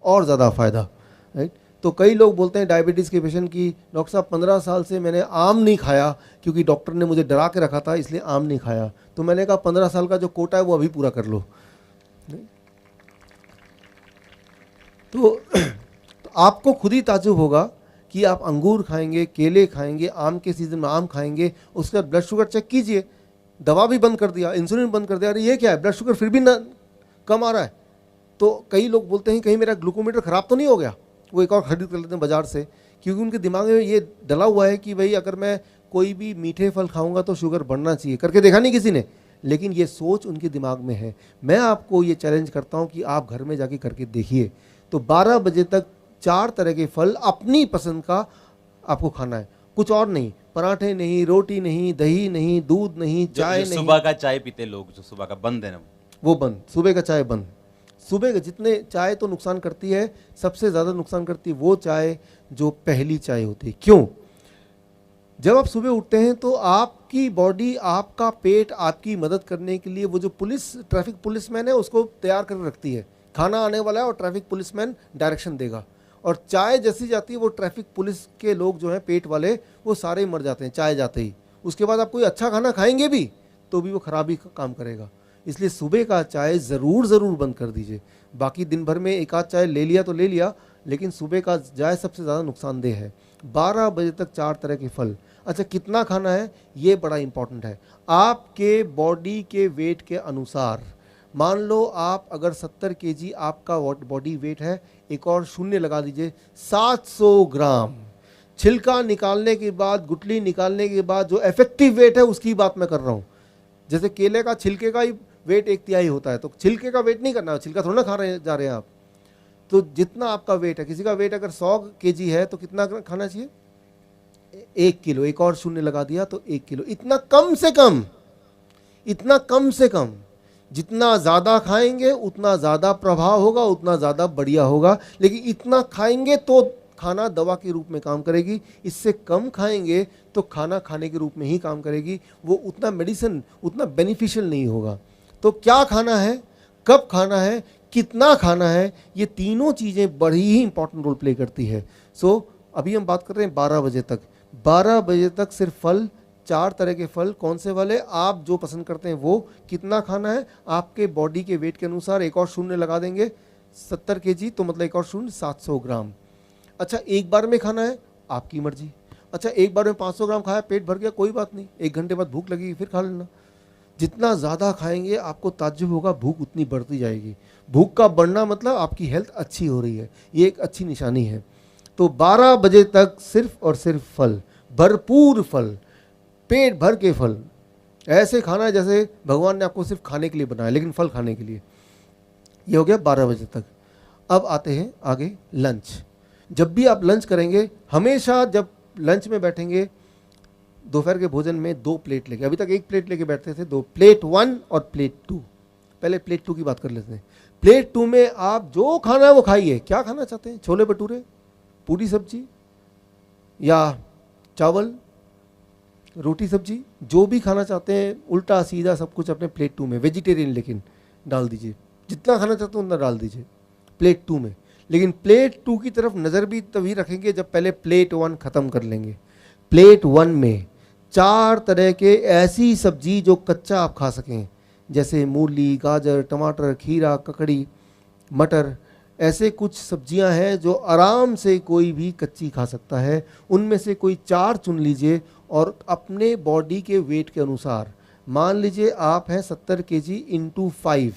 और ज़्यादा फ़ायदा, राइट। तो कई लोग बोलते हैं डायबिटीज़ के पेशेंट की डॉक्टर साहब 15 साल से मैंने आम नहीं खाया क्योंकि डॉक्टर ने मुझे डरा के रखा था इसलिए आम नहीं खाया। तो मैंने कहा 15 साल का जो कोटा है वो अभी पूरा कर लो। तो आपको खुद ही ताज्जुब होगा कि आप अंगूर खाएंगे, केले खाएंगे, आम के सीज़न में आम खाएंगे, उसका ब्लड शुगर चेक कीजिए, दवा भी बंद कर दिया, इंसुलिन बंद कर दिया, अरे ये क्या है, ब्लड शुगर फिर भी ना कम आ रहा है। तो कई लोग बोलते हैं कहीं मेरा ग्लूकोमीटर ख़राब तो नहीं हो गया, वो एक और खरीद कर लेते हैं बाज़ार से, क्योंकि उनके दिमाग में ये डला हुआ है कि भाई अगर मैं कोई भी मीठे फल खाऊंगा तो शुगर बढ़ना चाहिए। करके देखा नहीं किसी ने, लेकिन ये सोच उनके दिमाग में है। मैं आपको ये चैलेंज करता हूँ कि आप घर में जाके करके देखिए। तो 12 बजे तक 4 तरह के फल अपनी पसंद का आपको खाना है, कुछ और नहीं, पराठे नहीं, रोटी नहीं, दही नहीं, दूध नहीं, चाय नहीं। सुबह का चाय पीते लोग, जो सुबह का बंद है ना, वो बंद, सुबह का चाय बंद। सुबह के जितने चाय तो नुकसान करती है, सबसे ज़्यादा नुकसान करती है वो चाय जो पहली चाय होती है। क्यों? जब आप सुबह उठते हैं तो आपकी बॉडी, आपका पेट आपकी मदद करने के लिए वो जो ट्रैफिक पुलिसमैन है उसको तैयार कर रखती है, खाना आने वाला है और ट्रैफिक पुलिसमैन डायरेक्शन देगा। और चाय जैसी जाती है वो ट्रैफिक पुलिस के लोग जो हैं पेट वाले वो सारे मर जाते हैं चाय जाते ही। उसके बाद आप कोई अच्छा खाना खाएंगे भी तो भी वो खराबी का काम करेगा। इसलिए सुबह का चाय ज़रूर बंद कर दीजिए। बाकी दिन भर में एक आध चाय ले लिया तो ले लिया, लेकिन सुबह का चाय सबसे ज़्यादा नुकसानदेह है। 12 बजे तक 4 तरह के फल। अच्छा, कितना खाना है ये बड़ा इंपॉर्टेंट है। आपके बॉडी के वेट के अनुसार, मान लो आप अगर 70 केजी आपका बॉडी वेट है, एक और शून्य लगा दीजिए, 700 ग्राम। छिलका निकालने के बाद, गुठली निकालने के बाद जो इफेक्टिव वेट है उसकी बात मैं कर रहा हूँ। जैसे केले का छिलके का ही वेट 1/3 होता है, तो छिलके का वेट नहीं करना है, छिलका थोड़ा ना जा रहे हैं आप। तो जितना आपका वेट है, किसी का वेट अगर 100 केजी है तो कितना खाना चाहिए? 1 किलो। एक और शून्य लगा दिया तो 1 किलो। इतना कम से कम, इतना कम से कम। जितना ज़्यादा खाएंगे उतना ज़्यादा प्रभाव होगा, उतना ज़्यादा बढ़िया होगा। लेकिन इतना खाएंगे तो खाना दवा के रूप में काम करेगी, इससे कम खाएंगे तो खाना खाने के रूप में ही काम करेगी, वो उतना मेडिसिन, उतना बेनिफिशियल नहीं होगा। तो क्या खाना है, कब खाना है, कितना खाना है, ये तीनों चीज़ें बड़ी ही इंपॉर्टेंट रोल प्ले करती है। सो अभी हम बात कर रहे हैं 12 बजे तक। 12 बजे तक सिर्फ फल, 4 तरह के फल। कौन से वाले? आप जो पसंद करते हैं वो। कितना खाना है? आपके बॉडी के वेट के अनुसार एक और शून्य लगा देंगे। 70 केजी तो मतलब एक और शून्य 700 ग्राम। अच्छा, एक बार में खाना है, आपकी मर्जी। अच्छा, एक बार में 500 ग्राम खाया, पेट भर गया, कोई बात नहीं, 1 घंटे बाद भूख लगेगी फिर खा लेना। जितना ज़्यादा खाएंगे आपको ताज्जुब होगा, भूख उतनी बढ़ती जाएगी। भूख का बढ़ना मतलब आपकी हेल्थ अच्छी हो रही है, ये एक अच्छी निशानी है। तो 12 बजे तक सिर्फ और सिर्फ फल, भरपूर फल, पेट भर के फल। ऐसे खाना है जैसे भगवान ने आपको सिर्फ खाने के लिए बनाया, लेकिन फल खाने के लिए। ये हो गया 12 बजे तक। अब आते हैं आगे लंच। जब भी आप लंच करेंगे, हमेशा जब लंच में बैठेंगे, दोपहर के भोजन में 2 प्लेट लेके, अभी तक 1 प्लेट लेके बैठते थे, 2 प्लेट 1 और प्लेट 2। पहले प्लेट 2 की बात कर लेते हैं। प्लेट 2 में आप जो खाना है वो खाइए। क्या खाना चाहते हैं? छोले भटूरे, पूरी सब्जी या चावल, रोटी सब्जी, जो भी खाना चाहते हैं, उल्टा सीधा सब कुछ अपने प्लेट 2 में, वेजिटेरियन लेकिन डाल दीजिए। जितना खाना चाहते हो उतना डाल दीजिए प्लेट 2 में। लेकिन प्लेट 2 की तरफ नज़र भी तभी रखेंगे जब पहले प्लेट 1 ख़त्म कर लेंगे। प्लेट 1 में 4 तरह के ऐसी सब्जी जो कच्चा आप खा सकें, जैसे मूली, गाजर, टमाटर, खीरा, ककड़ी, मटर। ऐसे कुछ सब्जियां हैं जो आराम से कोई भी कच्ची खा सकता है। उनमें से कोई 4 चुन लीजिए और अपने बॉडी के वेट के अनुसार, मान लीजिए आप हैं 70 केजी इंटू 5,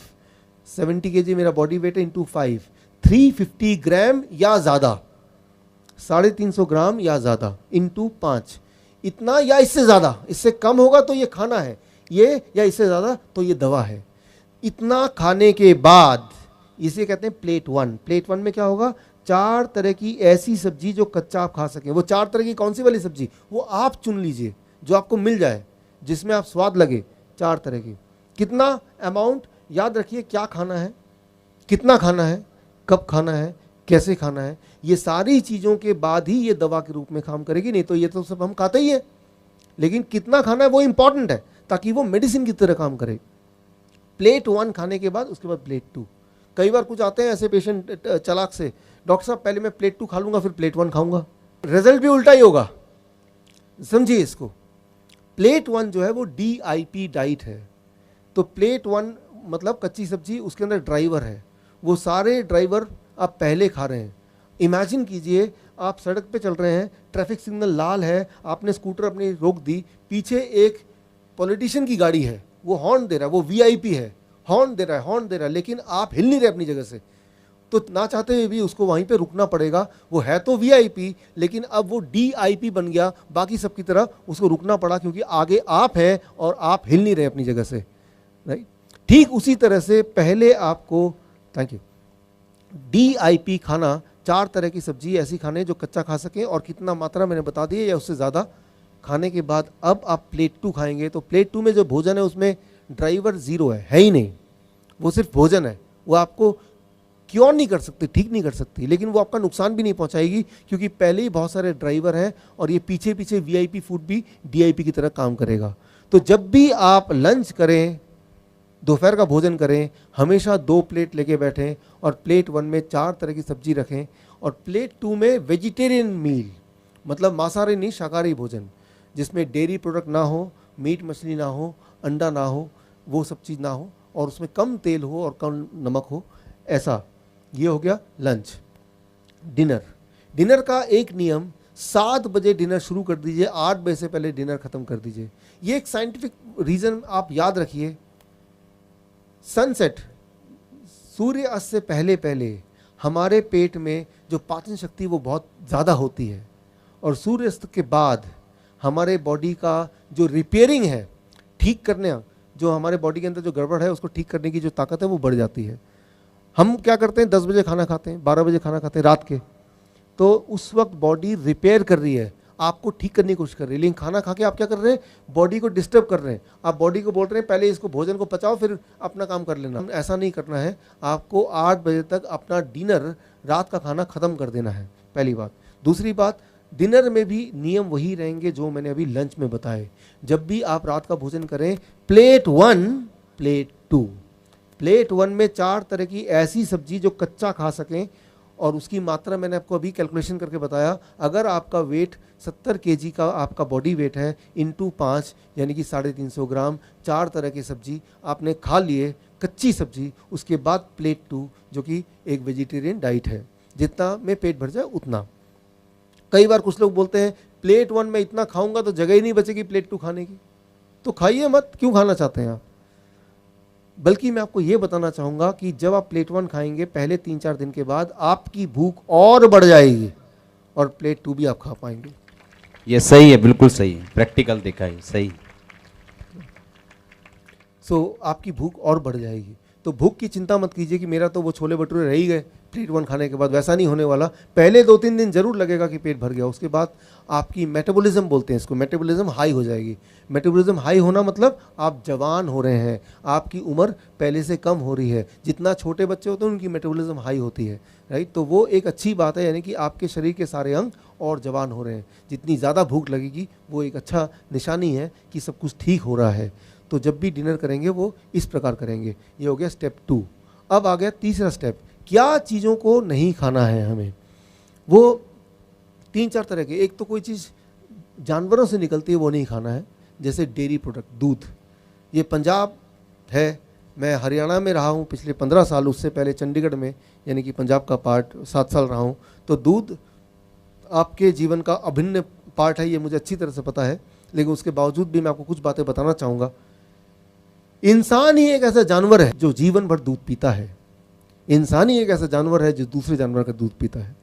70 केजी मेरा बॉडी वेट है, इंटू 5, 350 ग्राम या ज़्यादा, 350 ग्राम या ज़्यादा, इंटू 5, इतना या इससे ज़्यादा। इससे कम होगा तो ये खाना है, ये, या इससे ज़्यादा तो ये दवा है। इतना खाने के बाद इसे कहते हैं प्लेट 1। प्लेट 1 में क्या होगा? 4 तरह की ऐसी सब्जी जो कच्चा आप खा सकें। वो 4 तरह की कौन सी वाली सब्जी? वो आप चुन लीजिए, जो आपको मिल जाए, जिसमें आप स्वाद लगे, 4 तरह की। कितना अमाउंट? याद रखिए, क्या खाना है, कितना खाना है, कब खाना है, कैसे खाना है, ये सारी चीज़ों के बाद ही ये दवा के रूप में काम करेगी। नहीं तो ये तो सब हम खाते ही हैं, लेकिन कितना खाना है वो इंपॉर्टेंट है, ताकि वो मेडिसिन की तरह काम करे। प्लेट 1 खाने के बाद उसके बाद प्लेट 2। कई बार कुछ आते हैं ऐसे पेशेंट चालाक से, डॉक्टर साहब पहले मैं प्लेट 2 खा लूंगा फिर प्लेट 1 खाऊंगा। रिजल्ट भी उल्टा ही होगा, समझिए इसको। प्लेट 1 जो है वो DIP डाइट है, तो प्लेट 1 मतलब कच्ची सब्जी, उसके अंदर ड्राइवर है, वो सारे ड्राइवर आप पहले खा रहे हैं। इमेजिन कीजिए आप सड़क पे चल रहे हैं, ट्रैफिक सिग्नल लाल है, आपने स्कूटर अपनी रोक दी, पीछे एक पॉलिटिशियन की गाड़ी है, वो हॉर्न दे रहा है, वो VIP है, हॉर्न दे रहा है, लेकिन आप हिल नहीं रहे अपनी जगह से, तो ना चाहते हुए भी उसको वहीं पे रुकना पड़ेगा। वो है तो VIP, लेकिन अब वो DIP बन गया, बाकी सबकी तरह उसको रुकना पड़ा क्योंकि आगे आप हैं और आप हिल नहीं रहे अपनी जगह से, राइट। ठीक उसी तरह से पहले आपको, थैंक यू, DIP खाना, 4 तरह की सब्जी ऐसी खाने जो कच्चा खा सकें, और कितना मात्रा मैंने बता दी है या उससे ज़्यादा। खाने के बाद अब आप प्लेट 2 खाएंगे, तो प्लेट 2 में जो भोजन है उसमें ड्राइवर 0 है ही नहीं, वो सिर्फ भोजन है। वो आपको क्योर नहीं कर सकती, ठीक नहीं कर सकती, लेकिन वो आपका नुकसान भी नहीं पहुंचाएगी क्योंकि पहले ही बहुत सारे ड्राइवर हैं और ये पीछे पीछे VIP फूड भी DIP की तरह काम करेगा। तो जब भी आप लंच करें, दोपहर का भोजन करें, हमेशा 2 प्लेट लेके बैठें और प्लेट 1 में 4 तरह की सब्जी रखें और प्लेट 2 में वेजिटेरियन मील, मतलब मांसाहारी नहीं शाकाहारी भोजन, जिसमें डेयरी प्रोडक्ट ना हो, मीट मछली ना हो, अंडा ना हो, वो सब चीज़ ना हो, और उसमें कम तेल हो और कम नमक हो, ऐसा। ये हो गया लंच। डिनर का एक नियम, 7 बजे डिनर शुरू कर दीजिए, 8 बजे से पहले डिनर खत्म कर दीजिए। ये एक साइंटिफिक रीज़न आप याद रखिए। सनसेट, सूर्यास्त से पहले पहले हमारे पेट में जो पाचन शक्ति वो बहुत ज़्यादा होती है, और सूर्यास्त के बाद हमारे बॉडी का जो रिपेयरिंग है, ठीक करने, जो हमारे बॉडी के अंदर जो गड़बड़ है उसको ठीक करने की जो ताकत है वो बढ़ जाती है। हम क्या करते हैं, 10 बजे खाना खाते हैं, 12 बजे खाना खाते हैं रात के, तो उस वक्त बॉडी रिपेयर कर रही है, आपको ठीक करने की कोशिश कर रही है, लेकिन खाना खा के आप क्या कर रहे हैं, बॉडी को डिस्टर्ब कर रहे हैं। आप बॉडी को बोल रहे हैं पहले इसको भोजन को पचाओ फिर अपना काम कर लेना। ऐसा नहीं करना है, आपको 8 बजे तक अपना डिनर, रात का खाना ख़त्म कर देना है, पहली बात। दूसरी बात, डिनर में भी नियम वही रहेंगे जो मैंने अभी लंच में बताए। जब भी आप रात का भोजन करें, प्लेट 1, प्लेट 2, प्लेट 1 में 4 तरह की ऐसी सब्जी जो कच्चा खा सकें, और उसकी मात्रा मैंने आपको अभी कैलकुलेशन करके बताया। अगर आपका वेट 70 kg का आपका बॉडी वेट है, इंटू 5 यानी कि 350 ग्राम, 4 तरह की सब्जी आपने खा लिए, कच्ची सब्जी, उसके बाद प्लेट 2 जो कि एक वेजिटेरियन डाइट है, जितना में पेट भर जाए उतना। कई बार कुछ लोग बोलते हैं प्लेट 1 में इतना खाऊंगा तो जगह ही नहीं बचेगी प्लेट 2 खाने की, तो खाइए मत, क्यों खाना चाहते हैं आप। बल्कि मैं आपको ये बताना चाहूँगा कि जब आप प्लेट 1 खाएंगे, पहले 3-4 दिन के बाद आपकी भूख और बढ़ जाएगी और प्लेट 2 भी आप खा पाएंगे। ये सही है, बिल्कुल सही है, प्रैक्टिकल देखा है, सही। आपकी भूख और बढ़ जाएगी। तो भूख की चिंता मत कीजिए कि मेरा तो वो छोले भटूरे रह ही गए प्लेट 1 खाने के बाद, वैसा नहीं होने वाला। पहले 2-3 दिन जरूर लगेगा कि पेट भर गया, उसके बाद आपकी मेटाबॉलिज्म बोलते हैं इसको, मेटाबॉलिज्म हाई हो जाएगी। मेटाबॉलिज्म हाई होना मतलब आप जवान हो रहे हैं, आपकी उम्र पहले से कम हो रही है। जितना छोटे बच्चे होते हैं उनकी मेटाबॉलिज्म हाई होती है, राइट। तो वो एक अच्छी बात है, यानी कि आपके शरीर के सारे अंग और जवान हो रहे हैं। जितनी ज़्यादा भूख लगेगी वो एक अच्छा निशानी है कि सब कुछ ठीक हो रहा है। तो जब भी डिनर करेंगे वो इस प्रकार करेंगे। ये हो गया स्टेप 2। अब आ गया तीसरा स्टेप, क्या चीज़ों को नहीं खाना है हमें। वो 3-4 तरह के, एक तो कोई चीज़ जानवरों से निकलती है वो नहीं खाना है, जैसे डेयरी प्रोडक्ट, दूध। ये पंजाब है, मैं हरियाणा में रहा हूँ पिछले 15 साल, उससे पहले चंडीगढ़ में यानी कि पंजाब का पार्ट 7 साल रहा हूँ। तो दूध आपके जीवन का अभिन्न पार्ट है, ये मुझे अच्छी तरह से पता है, लेकिन उसके बावजूद भी मैं आपको कुछ बातें बताना चाहूँगा। इंसान ही एक ऐसा जानवर है जो जीवन भर दूध पीता है। इंसान ही एक ऐसा जानवर है जो दूसरे जानवर का दूध पीता है।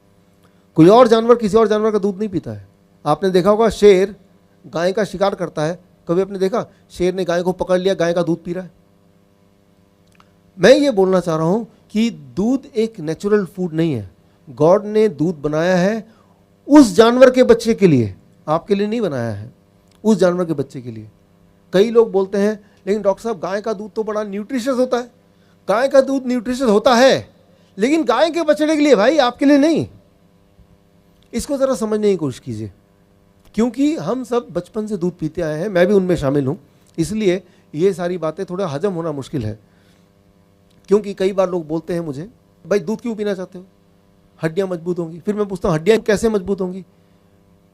कोई और जानवर किसी और जानवर का दूध नहीं पीता है। आपने देखा होगा शेर गाय का शिकार करता है, कभी आपने देखा शेर ने गाय को पकड़ लिया, गाय का दूध पी रहा है। मैं ये बोलना चाह रहा हूं कि दूध एक नेचुरल फूड नहीं है। गॉड ने दूध बनाया है उस जानवर के बच्चे के लिए, आपके लिए नहीं बनाया है, उस जानवर के बच्चे के लिए। कई लोग बोलते हैं लेकिन डॉक्टर साहब गाय का दूध तो बड़ा न्यूट्रिशियस होता है। गाय का दूध न्यूट्रिशियस होता है, लेकिन गाय के बछड़े के लिए भाई, आपके लिए नहीं। इसको ज़रा समझने की कोशिश कीजिए, क्योंकि हम सब बचपन से दूध पीते आए हैं, मैं भी उनमें शामिल हूँ, इसलिए ये सारी बातें थोड़ा हजम होना मुश्किल है। क्योंकि कई बार लोग बोलते हैं मुझे, भाई दूध क्यों पीना चाहते हो, हड्डियां मजबूत होंगी। फिर मैं पूछता हूँ हड्डियां कैसे मजबूत होंगी,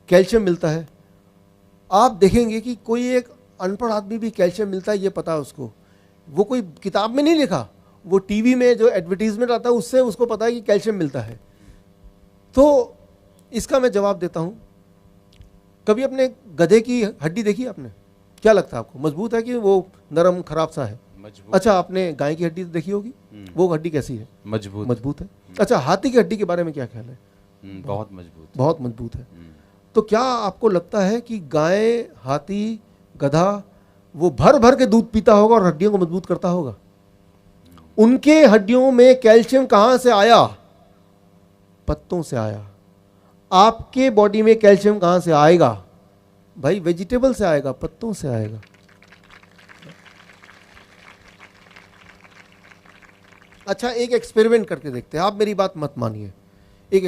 कैल्शियम मिलता है। आप देखेंगे कि कोई एक अनपढ़ आदमी भी कैल्शियम मिलता है ये पता है उसको, वो कोई किताब में नहीं लिखा, वो टीवी में जो एडवर्टीजमेंट आता है उससे उसको पता है कि कैल्शियम मिलता है। तो इसका मैं जवाब देता हूँ, कभी अपने गधे की हड्डी देखी आपने, क्या लगता है आपको, मजबूत है कि वो नरम खराब सा है? मजबूत। अच्छा, आपने गाय की हड्डी देखी होगी, वो हड्डी कैसी है? मजबूत। मजबूत है। अच्छा, हाथी की हड्डी के बारे में क्या ख्याल है? बहुत मजबूत। बहुत मजबूत है। तो क्या आपको लगता है कि गाय, हाथी, गधा वो भर भर के दूध पीता होगा और हड्डियों को मजबूत करता होगा? उनके हड्डियों में कैल्शियम कहां से आया? पत्तों से आया। आपके बॉडी में कैल्शियम कहां से आएगा? भाई वेजिटेबल से आएगा, पत्तों से आएगा। अच्छा, एक एक्सपेरिमेंट करके देखते हैं, आप मेरी बात मत मानिए। एक